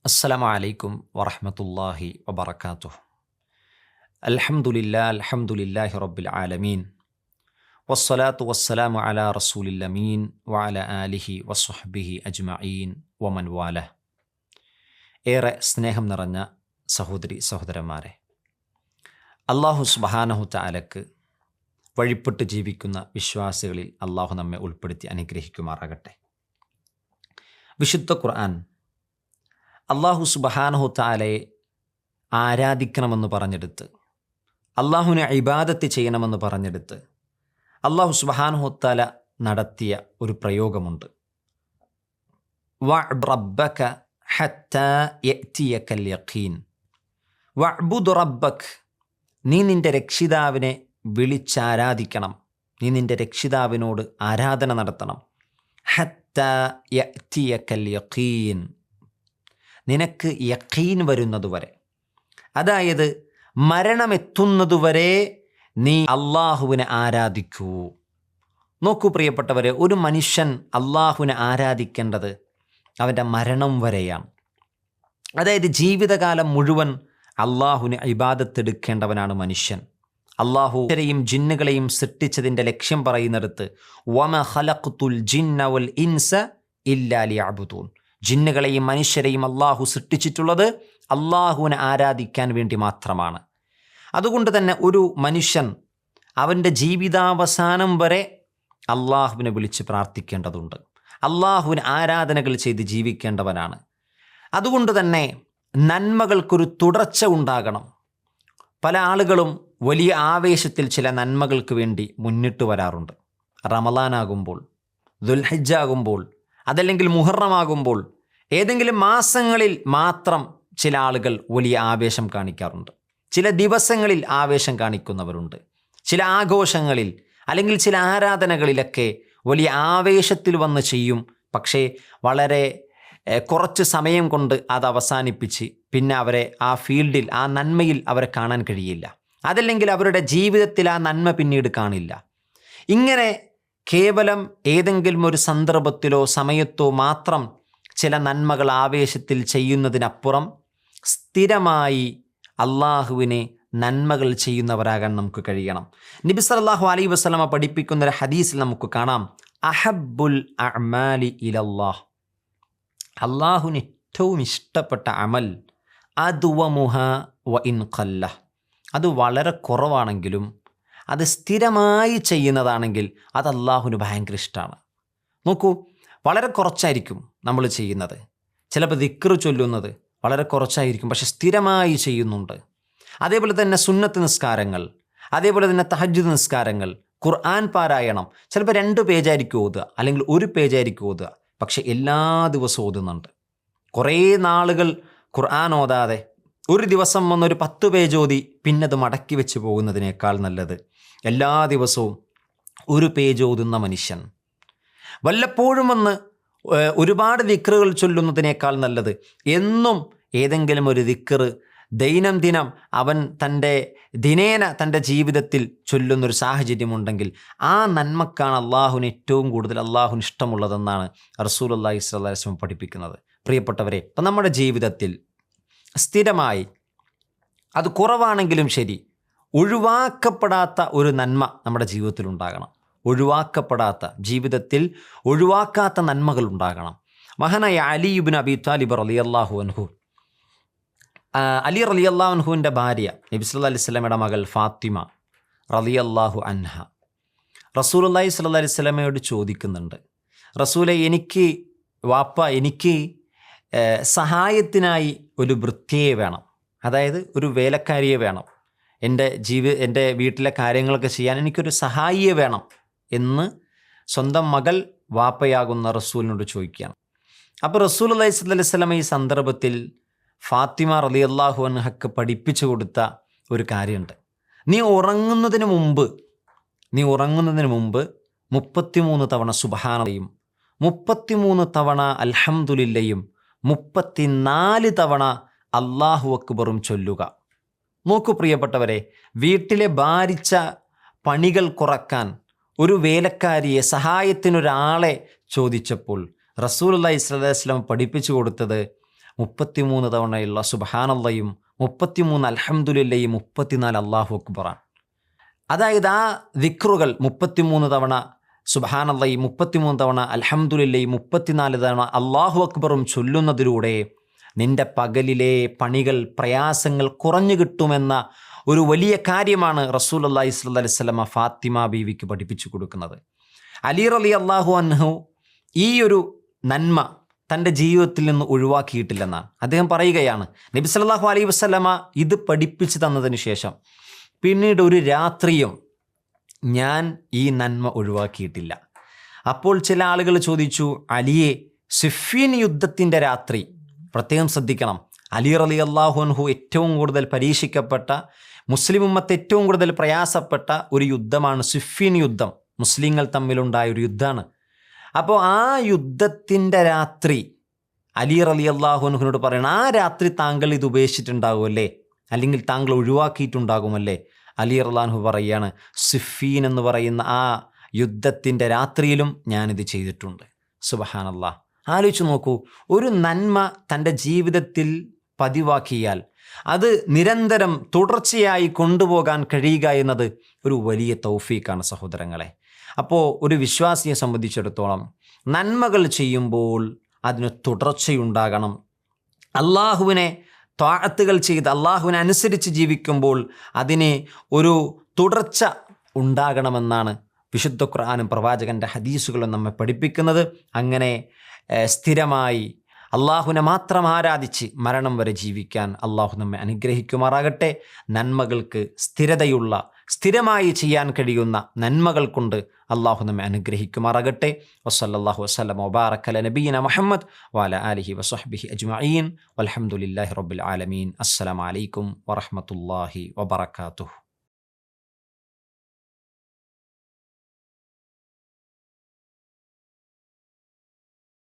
അസ്സലാമു അലൈക്കും വറഹ്മത്തുള്ളാഹി വബറകാതുഹു. അൽഹംദുലില്ലാഹി റബ്ബിൽ ആലമീൻ വസ്സലാത്തു വസ്സലാമു അലാ റസൂലിൽ അമീൻ വഅലാ ആലിഹി വസ്വഹ്ബിഹി അജ്മഈൻ വമൻ വാല. ഏറെ സ്നേഹം നിറഞ്ഞ സഹോദരി സഹോദരന്മാരെ, അല്ലാഹു സുബ്ഹാനഹു തആലക്ക് വഴിപ്പെട്ട് ജീവിക്കുന്ന വിശ്വാസികളിൽ അല്ലാഹു നമ്മെ ഉൾപ്പെടുത്തി അനുഗ്രഹിക്കുമാറാകട്ടെ. വിശുദ്ധ ഖുർആൻ അല്ലാഹു സുബ്ഹാനഹു തആലയെ ആരാധിക്കണമെന്ന് പറഞ്ഞെടുത്ത്, അല്ലാഹുവിനെ ഇബാദത്ത് ചെയ്യണമെന്ന് പറഞ്ഞെടുത്ത് അല്ലാഹു സുബ്ഹാനഹു തആല നടത്തിയ ഒരു പ്രയോഗമുണ്ട്. വഅബ്ദ് റബ്ബക ഹത്താ യഅതിയകൽ യഖീൻ. വഅബ്ദ് റബ്ബക, നീ നിൻ്റെ രക്ഷിതാവിനെ വിളിച്ചാരാധിക്കണം, നീ നിൻ്റെ രക്ഷിതാവിനോട് ആരാധന നടത്തണം. ഹത്താ യഅതിയകൽ യഖീൻ, നിനക്ക് യഖീൻ വരുന്നതുവരെ, അതായത് മരണമെത്തുന്നതുവരെ നീ അള്ളാഹുവിനെ ആരാധിക്കൂ. നോക്കൂ പ്രിയപ്പെട്ടവരെ, ഒരു മനുഷ്യൻ അള്ളാഹുവിനെ ആരാധിക്കേണ്ടത് അവൻ്റെ മരണം വരെയാണ്. അതായത് ജീവിതകാലം മുഴുവൻ അള്ളാഹുവിനെ ഇബാദത്തെടുക്കേണ്ടവനാണ് മനുഷ്യൻ. അള്ളാഹുവിനെയും ജിന്നുകളെയും സൃഷ്ടിച്ചതിൻ്റെ ലക്ഷ്യം പറയുന്നിടത്ത് വമ ഖലഖ്തുൽ ജിന്ന വൽ ഇൻസ ഇല്ലാ ലിയഅ്ബുദൂൻ, ജിന്നുകളെയും മനുഷ്യരെയും അള്ളാഹു സൃഷ്ടിച്ചിട്ടുള്ളത് അള്ളാഹുവിനെ ആരാധിക്കാൻ വേണ്ടി മാത്രമാണ്. അതുകൊണ്ട് തന്നെ ഒരു മനുഷ്യൻ അവൻ്റെ ജീവിതാവസാനം വരെ അള്ളാഹുവിനെ വിളിച്ച് പ്രാർത്ഥിക്കേണ്ടതുണ്ട്, അള്ളാഹുവിന് ആരാധനകൾ ചെയ്ത് ജീവിക്കേണ്ടവനാണ്. അതുകൊണ്ട് തന്നെ നന്മകൾക്കൊരു തുടർച്ച ഉണ്ടാകണം. പല ആളുകളും വലിയ ആവേശത്തിൽ ചില നന്മകൾക്ക് വേണ്ടി മുന്നിട്ട് വരാറുണ്ട്. റമളാനാകുമ്പോൾ, ദുൽഹിജ്ജ ആകുമ്പോൾ, അതല്ലെങ്കിൽ മുഹറമാകുമ്പോൾ, ഏതെങ്കിലും മാസങ്ങളിൽ മാത്രം ചില ആളുകൾ വലിയ ആവേശം കാണിക്കാറുണ്ട്. ചില ദിവസങ്ങളിൽ ആവേശം കാണിക്കുന്നവരുണ്ട്. ചില ആഘോഷങ്ങളിൽ അല്ലെങ്കിൽ ചില ആരാധനകളിലൊക്കെ വലിയ ആവേശത്തിൽ വന്ന് ചെയ്യും. പക്ഷേ വളരെ കുറച്ച് സമയം കൊണ്ട് അത് അവസാനിപ്പിച്ച് പിന്നെ അവരെ ആ ഫീൽഡിൽ, ആ നന്മയിൽ അവരെ കാണാൻ കഴിയില്ല. അതല്ലെങ്കിൽ അവരുടെ ജീവിതത്തിൽ ആ നന്മ പിന്നീട് കാണില്ല. ഇങ്ങനെ കേവലം ഏതെങ്കിലും ഒരു സന്ദർഭത്തിലോ സമയത്തോ മാത്രം ചില നന്മകൾ ആവേശത്തിൽ ചെയ്യുന്നതിനപ്പുറം സ്ഥിരമായി അള്ളാഹുവിനെ നന്മകൾ ചെയ്യുന്നവരാകാൻ നമുക്ക് കഴിയണം. നബി സല്ലല്ലാഹു അലൈഹി വസല്ലമ പഠിപ്പിക്കുന്ന ഒരു ഹദീസിൽ നമുക്ക് കാണാം, അഹബ്ബുൽ അഅ്മാലി ഇലല്ലാഹ്, അള്ളാഹുവിന് ഏറ്റവും ഇഷ്ടപ്പെട്ട അമൽ അദ്വമുഹ വ ഇൻ ഖല്ല, അത് വളരെ കുറവാണെങ്കിലും അത് സ്ഥിരമായി ചെയ്യുന്നതാണെങ്കിൽ അത് അള്ളാഹുവിന് ഭയങ്കര ഇഷ്ടമാണ്. നോക്കൂ, വളരെ കുറച്ചായിരിക്കും നമ്മൾ ചെയ്യുന്നത്, ചിലപ്പോൾ ദിക്ർ ചൊല്ലുന്നത് വളരെ കുറച്ചായിരിക്കും, പക്ഷെ സ്ഥിരമായി ചെയ്യുന്നുണ്ട്. അതേപോലെ തന്നെ സുന്നത്ത് നിസ്കാരങ്ങൾ, അതേപോലെ തന്നെ തഹജ്ജുദ് നിസ്കാരങ്ങൾ, ഖുർആൻ പാരായണം, ചിലപ്പോൾ 2 പേജായിരിക്കും ഓതുക, അല്ലെങ്കിൽ 1 പേജായിരിക്കും ഓതുക, പക്ഷെ എല്ലാ ദിവസവും ഓതുന്നുണ്ട്. കുറേ നാളുകൾ ഖുർആൻ ഓതാതെ ഒരു ദിവസം വന്നൊരു 10 പേജ് ഓതി പിന്നെ അത് മടക്കി വെച്ച് പോകുന്നതിനേക്കാൾ നല്ലത് എല്ലാ ദിവസവും 1 പേജ് ഓതുന്ന മനുഷ്യൻ. വല്ലപ്പോഴും വന്ന് ഒരുപാട് ദിക്റുകൾ ചൊല്ലുന്നതിനേക്കാൾ നല്ലത് എന്നും ഏതെങ്കിലും ഒരു ദിക്ർ ദൈനംദിനം അവൻ ദിനേന തൻ്റെ ജീവിതത്തിൽ ചൊല്ലുന്നൊരു സാഹചര്യമുണ്ടെങ്കിൽ ആ നന്മക്കാണ് അള്ളാഹുവിന് ഏറ്റവും കൂടുതൽ അള്ളാഹുവിന് ഇഷ്ടമുള്ളതെന്നാണ് റസൂലുള്ളാഹി സ്വല്ലല്ലാഹു അലൈഹി വസല്ലം പഠിപ്പിക്കുന്നത്. പ്രിയപ്പെട്ടവരെ, അപ്പം നമ്മുടെ ജീവിതത്തിൽ സ്ഥിരമായി, അത് കുറവാണെങ്കിലും ശരി, ഒഴിവാക്കപ്പെടാത്ത ഒരു നന്മ നമ്മുടെ ജീവിതത്തിൽ ഉണ്ടാകണം. ജീവിതത്തിൽ ഒഴിവാക്കാത്ത നന്മകൾ ഉണ്ടാകണം. മഹാനായ അലി ഇബ്നു അബി താലിബ് റളിയല്ലാഹു അൻഹു, അലി റളിയല്ലാഹു അൻഹുവിൻ്റെ ഭാര്യ നബി സല്ലല്ലാഹു അലൈഹി വസല്ലമയുടെ മകൾ ഫാത്തിമ റളിയല്ലാഹു അൻഹ റസൂലുള്ളാഹി സ്വല്ലല്ലാഹു അലൈഹി വസല്ലമയോട് ചോദിക്കുന്നുണ്ട്, റസൂലെ, എനിക്ക് സഹായത്തിനായി ഒരു വൃത്യയെ വേണം, അതായത് ഒരു വേലക്കാരിയെ വേണം, എൻ്റെ വീട്ടിലെ കാര്യങ്ങളൊക്കെ ചെയ്യാൻ എനിക്കൊരു സഹായിയെ വേണം എന്ന് സ്വന്തം മകൾ വാപ്പയാകുന്ന റസൂലിനോട് ചോദിക്കുകയാണ്. അപ്പോൾ റസൂലുള്ളാഹി സ്വല്ലല്ലാഹു അലൈഹി വസല്ലം ഈ സന്ദർഭത്തിൽ ഫാത്തിമ റളിയല്ലാഹു അൻഹക്ക് പഠിപ്പിച്ചു കൊടുത്ത ഒരു കാര്യമുണ്ട്. നീ ഉറങ്ങുന്നതിന് മുമ്പ് 33 തവണ സുബ്ഹാനല്ലയും 33 തവണ അൽഹംദുലില്ലയും 34 തവണ അല്ലാഹു അക്ബറും ചൊല്ലുക. നോക്കൂ പ്രിയപ്പെട്ടവരെ, വീട്ടിലെ ഭാരിച്ച പണികൾ കുറക്കാൻ ഒരു വേലക്കാരിയെ, സഹായത്തിനൊരാളെ ചോദിച്ചപ്പോൾ റസൂലുള്ളാഹി സ്വല്ലല്ലാഹു അലൈഹി വസല്ലം പഠിപ്പിച്ചു കൊടുത്തത് 33 തവണയുള്ള സുബ്ഹാനല്ലാഹയും 33 അൽഹംദുലില്ലയും 34 അല്ലാഹു അക്ബറാണ്. അതായത് ആ ദിക്റുകൾ 33 തവണ സുബ്ഹാനല്ലാഹയും 33 തവണ അൽഹംദുലില്ലയും 34 തവണ അല്ലാഹു അക്ബറും ചൊല്ലുന്നതിലൂടെ നിന്റെ പകലിലെ പണികൾ, പ്രയാസങ്ങൾ കുറഞ്ഞു കിട്ടുമെന്ന ഒരു വലിയ കാര്യമാണ് റസൂലുള്ളാഹി സ്വല്ലല്ലാഹി അലൈഹി വസല്ലമ ഫാത്തിമ ബീവിക്ക് പഠിപ്പിച്ചു കൊടുക്കുന്നത്. അലി റളിയല്ലാഹു അൻഹു ഈ ഒരു നന്മ തൻ്റെ ജീവിതത്തിൽ നിന്ന് ഒഴിവാക്കിയിട്ടില്ലെന്നാണ് അദ്ദേഹം പറയുകയാണ്. നബി സല്ലല്ലാഹു അലൈഹി വസല്ലമ ഇത് പഠിപ്പിച്ചു തന്നതിന് ശേഷം പിന്നീട് ഒരു രാത്രിയും ഞാൻ ഈ നന്മ ഒഴിവാക്കിയിട്ടില്ല. അപ്പോൾ ചില ആളുകൾ ചോദിച്ചു, അലിയെ, സിഫീൻ യുദ്ധത്തിൻ്റെ രാത്രി പ്രത്യേകം ശ്രദ്ധിക്കണം. അലി റളിയല്ലാഹു അൻഹു ഏറ്റവും കൂടുതൽ പരീക്ഷിക്കപ്പെട്ട, മുസ്ലിം ഉമ്മത്ത് ഏറ്റവും കൂടുതൽ പ്രയാസപ്പെട്ട ഒരു യുദ്ധമാണ് സിഫീൻ യുദ്ധം. മുസ്ലിങ്ങൾ തമ്മിലുണ്ടായ ഒരു യുദ്ധമാണ്. അപ്പോൾ ആ യുദ്ധത്തിൻ്റെ രാത്രി അലി റളിയല്ലാഹു അൻഹുവിനോട് പറയണം, ആ രാത്രി താങ്കൾ ഇത് ഉപേക്ഷിച്ചിട്ടുണ്ടാകുമല്ലേ, അല്ലെങ്കിൽ താങ്കൾ ഒഴിവാക്കിയിട്ടുണ്ടാകുമല്ലേ? അലി റളിയല്ലാഹു അൻഹു പറയാണ്, സിഫീൻ എന്ന് പറയുന്ന ആ യുദ്ധത്തിൻ്റെ രാത്രിയിലും ഞാനിത് ചെയ്തിട്ടുണ്ട്. സുബ്ഹാനല്ലാഹ്. ആലോചിച്ച് നോക്കൂ, ഒരു നന്മ തൻ്റെ ജീവിതത്തിൽ പതിവാക്കിയാൽ അത് നിരന്തരം തുടർച്ചയായി കൊണ്ടുപോകാൻ കഴിയുക എന്നത് ഒരു വലിയ തൗഫീഖാണ് സഹോദരങ്ങളെ. അപ്പോൾ ഒരു വിശ്വാസിയെ സംബന്ധിച്ചിടത്തോളം നന്മകൾ ചെയ്യുമ്പോൾ അതിന് തുടർച്ചയുണ്ടാകണം. അള്ളാഹുവിനെ ത്വാഅത്തുകൾ ചെയ്ത് അള്ളാഹുവിനെ അനുസരിച്ച് ജീവിക്കുമ്പോൾ അതിന് ഒരു തുടർച്ച ഉണ്ടാകണമെന്നാണ് വിശുദ്ധ ഖുർആനും പ്രവാചകൻ്റെ ഹദീസുകളും നമ്മെ പഠിപ്പിക്കുന്നത്. അങ്ങനെ സ്ഥിരമായി അള്ളാഹുവിനെ മാത്രം ആരാധിച്ച് മരണം വരെ ജീവിക്കാൻ അള്ളാഹു നമ്മെ അനുഗ്രഹിക്കുമാറാകട്ടെ. നന്മകൾക്ക് സ്ഥിരമായി ചെയ്യാൻ കഴിയുന്ന നന്മകൾ കൊണ്ട് അള്ളാഹു നമ്മെ അനുഗ്രഹിക്കുമാറാകട്ടെ. വസല്ലല്ലാഹു വസല്ലമ വബാറക അലാ നബിയിന മുഹമ്മദ് വഅലാ ആലിഹി വസഹ്ബിഹി അജ്മഈൻ വൽഹംദുലില്ലാഹി റബ്ബിൽ ആലമീൻ. അസ്സലാമു അലൈക്കും വറഹ്മത്തുള്ളാഹി വബറകാതുഹു.